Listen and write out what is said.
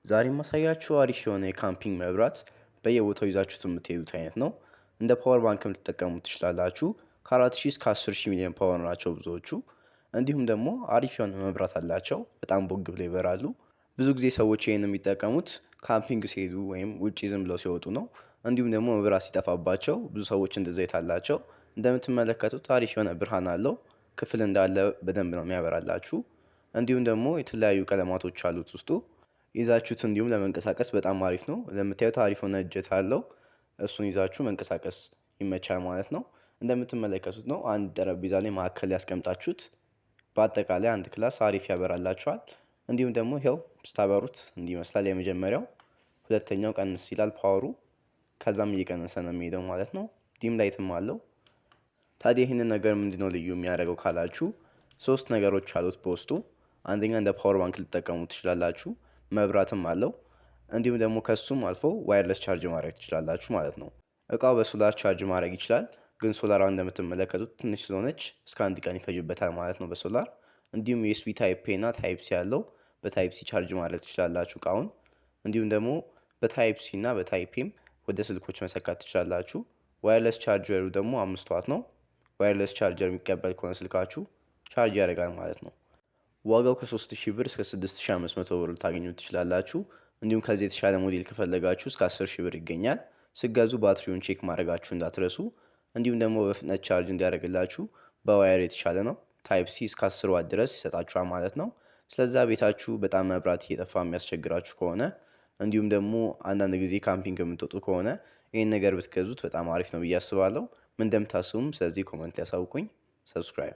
ዛሬ ማሳያችሁ አሪፍ የሆነ የካምፒንግ መብራት በየቦታው ይዛችሁት የምትሄዱት አይነት ነው። እንደ ፓወር ባንክም ልትጠቀሙት ትችላላችሁ። ከ4000 እስከ 10000 ሚሊዮን ፓወር ናቸው ብዙዎቹ። እንዲሁም ደግሞ አሪፍ የሆነ መብራት አላቸው። በጣም ቦግ ብለው ይበራሉ። ብዙ ጊዜ ሰዎች ይህን የሚጠቀሙት ካምፒንግ ሲሄዱ ወይም ውጪ ዝም ብለው ሲወጡ ነው። እንዲሁም ደግሞ መብራት ሲጠፋባቸው ብዙ ሰዎች እንደዛ አላቸው። እንደምትመለከቱት አሪፍ የሆነ ብርሃን አለው። ክፍል እንዳለ በደንብ ነው የሚያበራላችሁ። እንዲሁም ደግሞ የተለያዩ ቀለማቶች አሉት ውስጡ። ይዛችሁት እንዲሁም ለመንቀሳቀስ በጣም አሪፍ ነው። እንደምታዩት አሪፍ ሆነ እጀታ አለው። እሱን ይዛችሁ መንቀሳቀስ ይመቻል ማለት ነው። እንደምትመለከቱት ነው አንድ ጠረጴዛ ላይ መካከል ያስቀምጣችሁት። በአጠቃላይ አንድ ክላስ አሪፍ ያበራላችኋል። እንዲሁም ደግሞ ይኸው ስታበሩት እንዲህ ይመስላል የመጀመሪያው። ሁለተኛው ቀንስ ይላል ፓወሩ። ከዛም እየቀነሰ ነው የሚሄደው ማለት ነው። ዲም ላይትም አለው። ታዲያ ይህንን ነገር ምንድነው ልዩ የሚያደርገው ካላችሁ፣ ሶስት ነገሮች አሉት በውስጡ። አንደኛ እንደ ፓወር ባንክ ልትጠቀሙ ትችላላችሁ። መብራትም አለው። እንዲሁም ደግሞ ከሱም አልፎ ዋየርለስ ቻርጅ ማድረግ ትችላላችሁ ማለት ነው። እቃው በሶላር ቻርጅ ማድረግ ይችላል። ግን ሶላሯ እንደምትመለከቱት ትንሽ ስለሆነች እስከ አንድ ቀን ይፈጅበታል ማለት ነው በሶላር። እንዲሁም ዩኤስቢ ታይፕ ኤ እና ታይፕ ሲ ያለው በታይፕ ሲ ቻርጅ ማድረግ ትችላላችሁ እቃውን። እንዲሁም ደግሞ በታይፕ ሲ እና በታይፕ ኤም ወደ ስልኮች መሰካት ትችላላችሁ። ዋየርለስ ቻርጀሩ ደግሞ 5 ዋት ነው። ዋየርለስ ቻርጀር የሚቀበል ከሆነ ስልካችሁ ቻርጅ ያደርጋል ማለት ነው። ዋጋው ከ3000 ብር እስከ 6500 ብር ልታገኙት ትችላላችሁ። እንዲሁም ከዚህ የተሻለ ሞዴል ከፈለጋችሁ እስከ 10000 ብር ይገኛል። ስገዙ ባትሪውን ቼክ ማድረጋችሁ እንዳትረሱ። እንዲሁም ደግሞ በፍጥነት ቻርጅ እንዲያደርግላችሁ በዋየር የተሻለ ነው። ታይፕ ሲ እስከ 10 ዋት ድረስ ይሰጣችኋል ማለት ነው። ስለዛ ቤታችሁ በጣም መብራት እየጠፋ የሚያስቸግራችሁ ከሆነ፣ እንዲሁም ደግሞ አንዳንድ ጊዜ ካምፒንግ የምትወጡ ከሆነ ይህን ነገር ብትገዙት በጣም አሪፍ ነው ብዬ አስባለሁ። ምን እንደምታስቡም ስለዚህ ኮመንት ያሳውቁኝ። ሰብስክራይብ